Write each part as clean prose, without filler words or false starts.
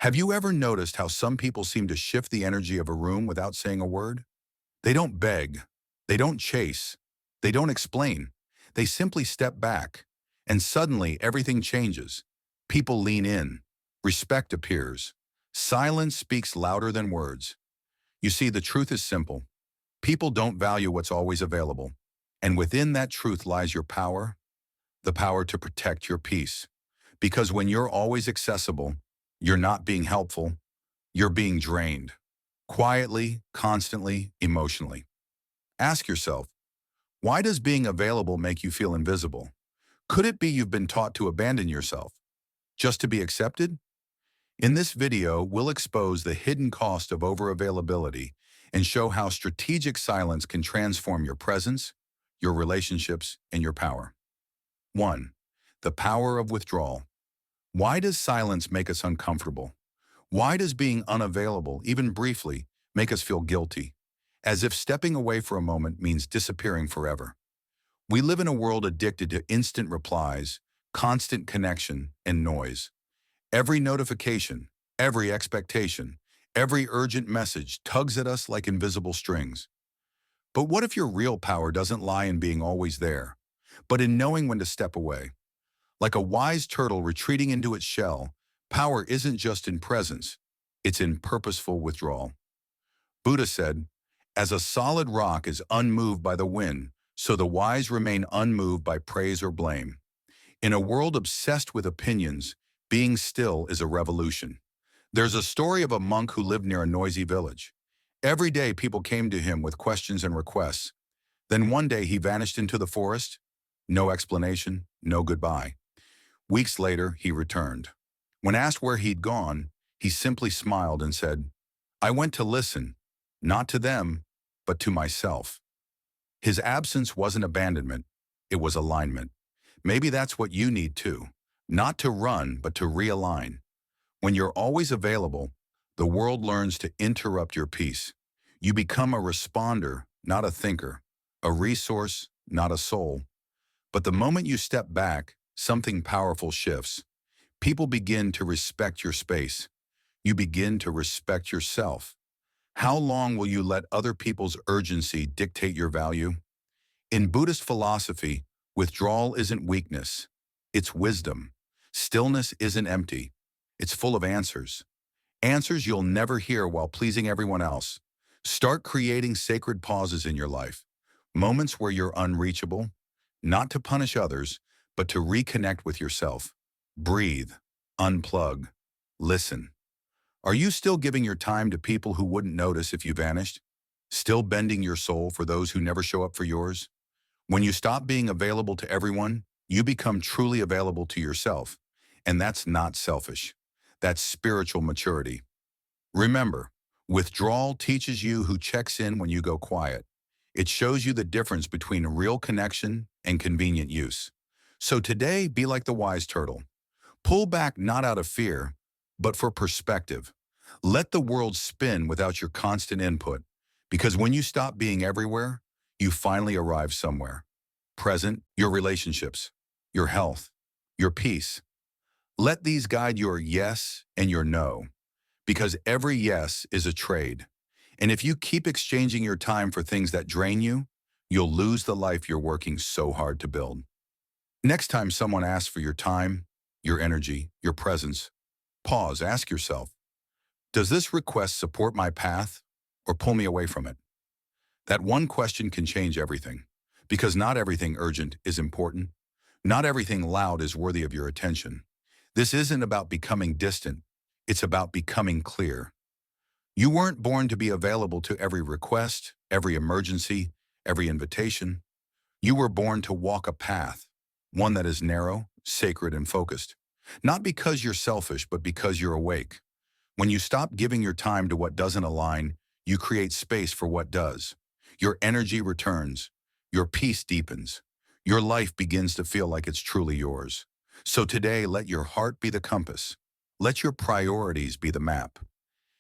Have you ever noticed how some people seem to shift the energy of a room without saying a word? They don't beg. They don't chase. They don't explain. They simply step back. And suddenly everything changes. People lean in. Respect appears. Silence speaks louder than words. You see, the truth is simple. People don't value what's always available. And within that truth lies your power, the power to protect your peace. Because when you're always accessible, you're not being helpful, you're being drained. Quietly, constantly, emotionally. Ask yourself, why does being available make you feel invisible? Could it be you've been taught to abandon yourself, just to be accepted? In this video, we'll expose the hidden cost of overavailability and show how strategic silence can transform your presence, your relationships, and your power. 1. The power of withdrawal. Why does silence make us uncomfortable? Why does being unavailable, even briefly, make us feel guilty? As if stepping away for a moment means disappearing forever. We live in a world addicted to instant replies, constant connection, and noise. Every notification, every expectation, every urgent message tugs at us like invisible strings. But what if your real power doesn't lie in being always there, but in knowing when to step away? Like a wise turtle retreating into its shell, power isn't just in presence, it's in purposeful withdrawal. Buddha said, "As a solid rock is unmoved by the wind, so the wise remain unmoved by praise or blame." In a world obsessed with opinions, being still is a revolution. There's a story of a monk who lived near a noisy village. Every day people came to him with questions and requests. Then one day he vanished into the forest. No explanation, no goodbye. Weeks later, he returned. When asked where he'd gone, he simply smiled and said, "I went to listen, not to them, but to myself." His absence wasn't abandonment, it was alignment. Maybe that's what you need too. Not to run, but to realign. When you're always available, the world learns to interrupt your peace. You become a responder, not a thinker, a resource, not a soul. But the moment you step back, something powerful shifts. People begin to respect your space. You begin to respect yourself. How long will you let other people's urgency dictate your value? In Buddhist philosophy, withdrawal isn't weakness, it's wisdom. Stillness isn't empty, it's full of answers. Answers you'll never hear while pleasing everyone else. Start creating sacred pauses in your life, moments where you're unreachable, not to punish others, but to reconnect with yourself. Breathe, unplug, listen. Are you still giving your time to people who wouldn't notice if you vanished? Still bending your soul for those who never show up for yours? When you stop being available to everyone, you become truly available to yourself. And that's not selfish. That's spiritual maturity. Remember, withdrawal teaches you who checks in when you go quiet. It shows you the difference between real connection and convenient use. So today, be like the wise turtle. Pull back not out of fear, but for perspective. Let the world spin without your constant input, because when you stop being everywhere, you finally arrive somewhere. Present, your relationships, your health, your peace. Let these guide your yes and your no, because every yes is a trade. And if you keep exchanging your time for things that drain you, you'll lose the life you're working so hard to build. Next time someone asks for your time, your energy, your presence, pause, ask yourself, does this request support my path or pull me away from it? That one question can change everything, because not everything urgent is important. Not everything loud is worthy of your attention. This isn't about becoming distant. It's about becoming clear. You weren't born to be available to every request, every emergency, every invitation. You were born to walk a path, one that is narrow, sacred, and focused. Not because you're selfish, but because you're awake. When you stop giving your time to what doesn't align, you create space for what does. Your energy returns. Your peace deepens. Your life begins to feel like it's truly yours. So today, let your heart be the compass. Let your priorities be the map.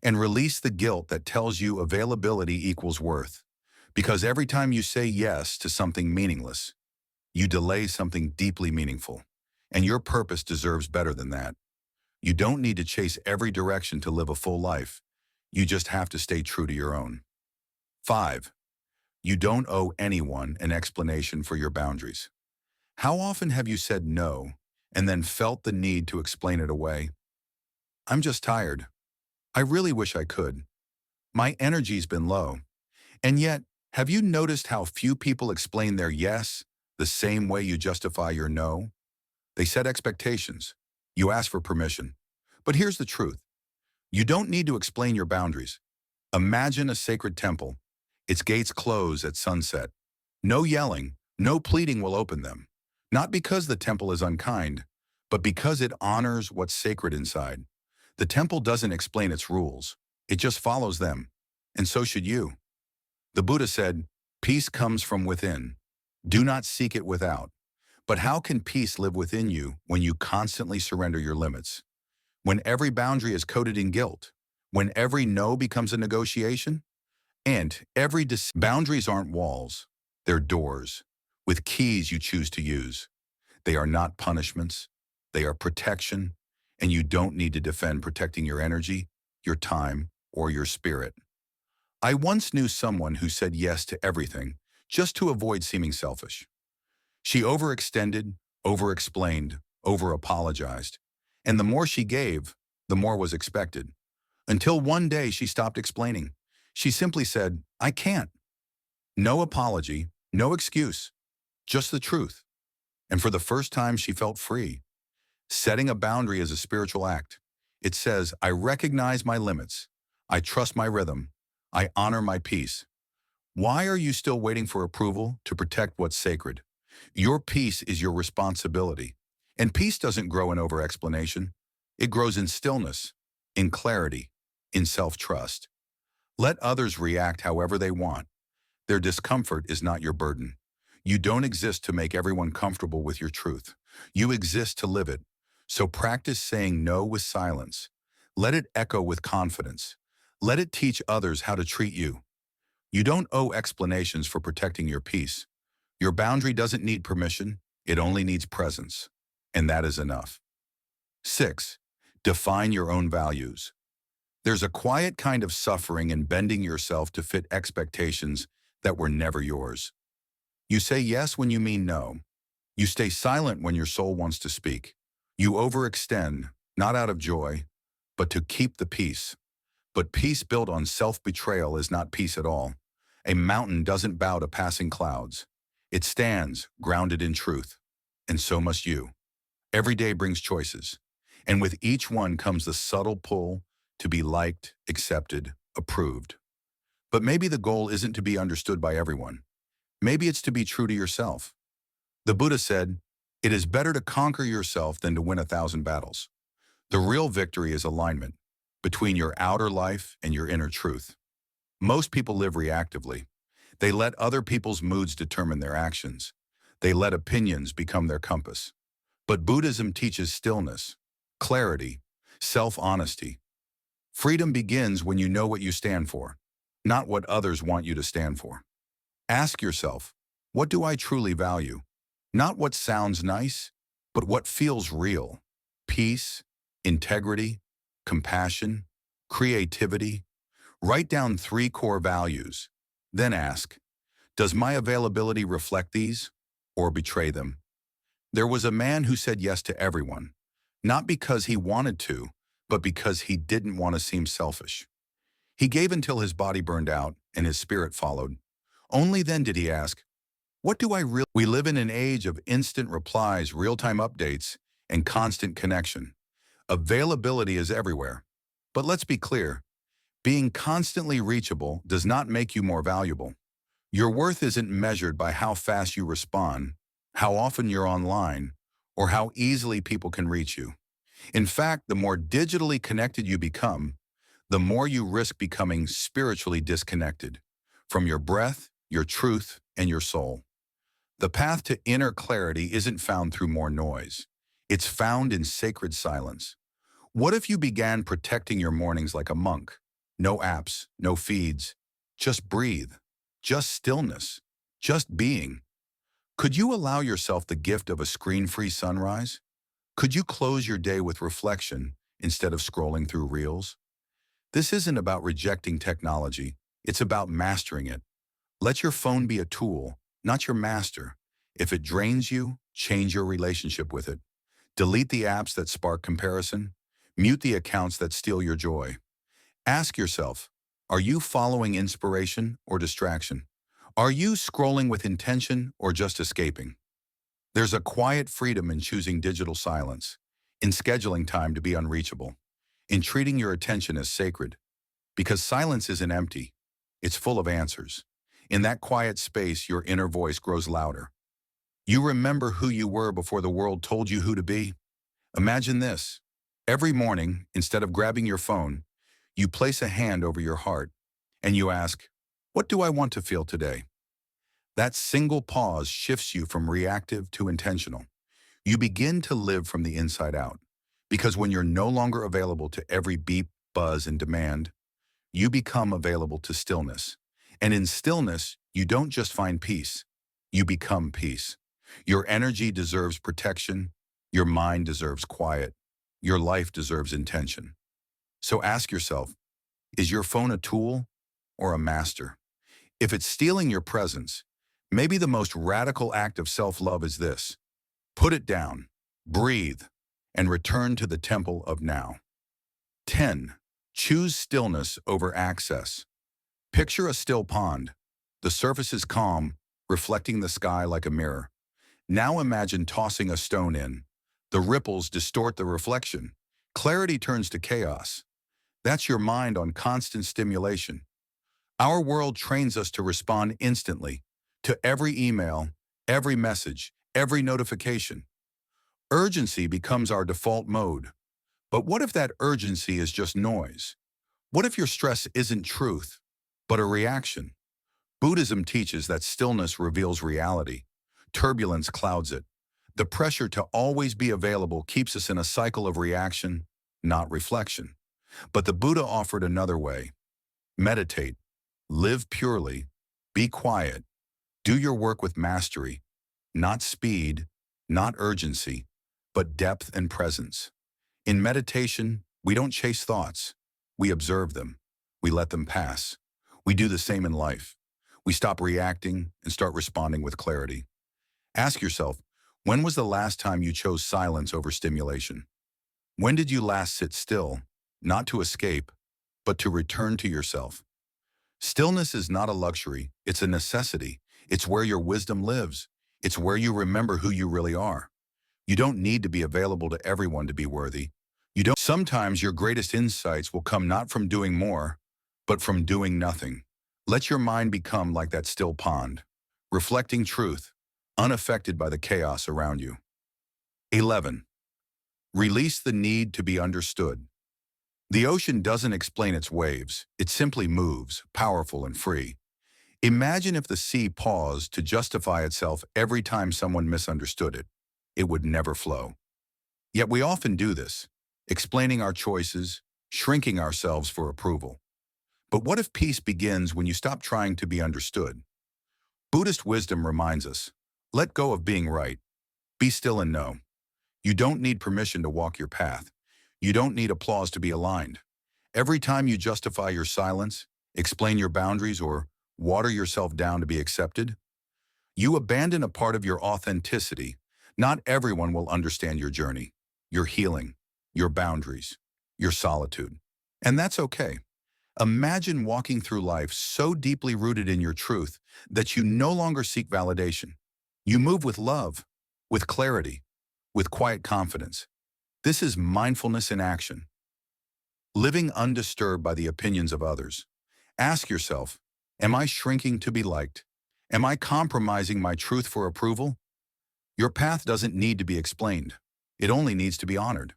And release the guilt that tells you availability equals worth. Because every time you say yes to something meaningless, you delay something deeply meaningful. And your purpose deserves better than that. You don't need to chase every direction to live a full life. You just have to stay true to your own. 5. You don't owe anyone an explanation for your boundaries. How often have you said no and then felt the need to explain it away? I'm just tired. I really wish I could. My energy's been low. And yet, have you noticed how few people explain their yes the same way you justify your no? They set expectations. You ask for permission. But here's the truth. You don't need to explain your boundaries. Imagine a sacred temple. Its gates close at sunset. No yelling, no pleading will open them. Not because the temple is unkind, but because it honors what's sacred inside. The temple doesn't explain its rules. It just follows them. And so should you. The Buddha said, peace comes from within. Do not seek it without. But how can peace live within you when you constantly surrender your limits? When every boundary is coated in guilt? When every no becomes a negotiation? And boundaries aren't walls. They're doors with keys you choose to use. They are not punishments. They are protection. And you don't need to defend protecting your energy, your time, or your spirit. I once knew someone who said yes to everything just to avoid seeming selfish. She overextended, over-explained, over-apologized. And the more she gave, the more was expected. Until one day she stopped explaining. She simply said, I can't. No apology, no excuse, just the truth. And for the first time she felt free. Setting a boundary is a spiritual act. It says, I recognize my limits. I trust my rhythm. I honor my peace. Why are you still waiting for approval to protect what's sacred? Your peace is your responsibility. And peace doesn't grow in over-explanation. It grows in stillness, in clarity, in self-trust. Let others react however they want. Their discomfort is not your burden. You don't exist to make everyone comfortable with your truth. You exist to live it. So practice saying no with silence. Let it echo with confidence. Let it teach others how to treat you. You don't owe explanations for protecting your peace. Your boundary doesn't need permission. It only needs presence. And that is enough. 6. Define your own values. There's a quiet kind of suffering in bending yourself to fit expectations that were never yours. You say yes when you mean no. You stay silent when your soul wants to speak. You overextend, not out of joy, but to keep the peace. But peace built on self-betrayal is not peace at all. A mountain doesn't bow to passing clouds. It stands, grounded in truth. And so must you. Every day brings choices. And with each one comes the subtle pull to be liked, accepted, approved. But maybe the goal isn't to be understood by everyone. Maybe it's to be true to yourself. The Buddha said, it is better to conquer yourself than to win 1,000 battles. The real victory is alignment between your outer life and your inner truth. Most people live reactively. They let other people's moods determine their actions. They let opinions become their compass. But Buddhism teaches stillness, clarity, self-honesty. Freedom begins when you know what you stand for, not what others want you to stand for. Ask yourself, what do I truly value? Not what sounds nice, but what feels real. Peace, integrity, compassion, creativity. Write down 3 core values. Then ask, does my availability reflect these or betray them? There was a man who said yes to everyone, not because he wanted to, but because he didn't want to seem selfish. He gave until his body burned out and his spirit followed. Only then did he ask, what do I really? We live in an age of instant replies, real-time updates, and constant connection. Availability is everywhere. But let's be clear, being constantly reachable does not make you more valuable. Your worth isn't measured by how fast you respond, how often you're online, or how easily people can reach you. In fact, the more digitally connected you become, the more you risk becoming spiritually disconnected from your breath, your truth, and your soul. The path to inner clarity isn't found through more noise. It's found in sacred silence. What if you began protecting your mornings like a monk? No apps, no feeds. Just breathe. Just stillness. Just being. Could you allow yourself the gift of a screen-free sunrise? Could you close your day with reflection instead of scrolling through reels? This isn't about rejecting technology. It's about mastering it. Let your phone be a tool, not your master. If it drains you, change your relationship with it. Delete the apps that spark comparison. Mute the accounts that steal your joy. Ask yourself, are you following inspiration or distraction? Are you scrolling with intention or just escaping? There's a quiet freedom in choosing digital silence, in scheduling time to be unreachable, in treating your attention as sacred. Because silence isn't empty, it's full of answers. In that quiet space, your inner voice grows louder. You remember who you were before the world told you who to be. Imagine this. Every morning, instead of grabbing your phone, you place a hand over your heart and you ask, what do I want to feel today? That single pause shifts you from reactive to intentional. You begin to live from the inside out. Because when you're no longer available to every beep, buzz, and demand, you become available to stillness. And in stillness, you don't just find peace, you become peace. Your energy deserves protection, your mind deserves quiet, your life deserves intention. So ask yourself, is your phone a tool or a master? If it's stealing your presence, maybe the most radical act of self-love is this. Put it down, breathe, and return to the temple of now. 10. Choose stillness over access. Picture a still pond. The surface is calm, reflecting the sky like a mirror. Now imagine tossing a stone in. The ripples distort the reflection. Clarity turns to chaos. That's your mind on constant stimulation. Our world trains us to respond instantly to every email, every message, every notification. Urgency becomes our default mode. But what if that urgency is just noise? What if your stress isn't truth, but a reaction? Buddhism teaches that stillness reveals reality. Turbulence clouds it. The pressure to always be available keeps us in a cycle of reaction, not reflection. But the Buddha offered another way. Meditate. Live purely. Be quiet. Do your work with mastery. Not speed, not urgency, but depth and presence. In meditation, we don't chase thoughts. We observe them. We let them pass. We do the same in life. We stop reacting and start responding with clarity. Ask yourself, when was the last time you chose silence over stimulation? When did you last sit still, not to escape, but to return to yourself? Stillness is not a luxury, it's a necessity. It's where your wisdom lives. It's where you remember who you really are. You don't need to be available to everyone to be worthy. Sometimes your greatest insights will come not from doing more, but from doing nothing. Let your mind become like that still pond, reflecting truth, unaffected by the chaos around you. 11. Release the need to be understood. The ocean doesn't explain its waves, it simply moves, powerful and free. Imagine if the sea paused to justify itself every time someone misunderstood it. It would never flow. Yet we often do this, explaining our choices, shrinking ourselves for approval. But what if peace begins when you stop trying to be understood? Buddhist wisdom reminds us, let go of being right. Be still and know. You don't need permission to walk your path. You don't need applause to be aligned. Every time you justify your silence, explain your boundaries, or water yourself down to be accepted, you abandon a part of your authenticity. Not everyone will understand your journey, your healing, your boundaries, your solitude. And that's okay. Imagine walking through life so deeply rooted in your truth that you no longer seek validation. You move with love, with clarity, with quiet confidence. This is mindfulness in action. Living undisturbed by the opinions of others. Ask yourself, am I shrinking to be liked? Am I compromising my truth for approval? Your path doesn't need to be explained. It only needs to be honored.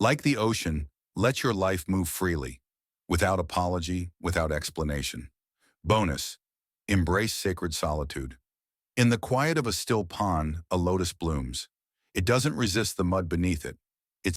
Like the ocean, let your life move freely, without apology, without explanation. Bonus, embrace sacred solitude. In the quiet of a still pond, a lotus blooms. It doesn't resist the mud beneath it.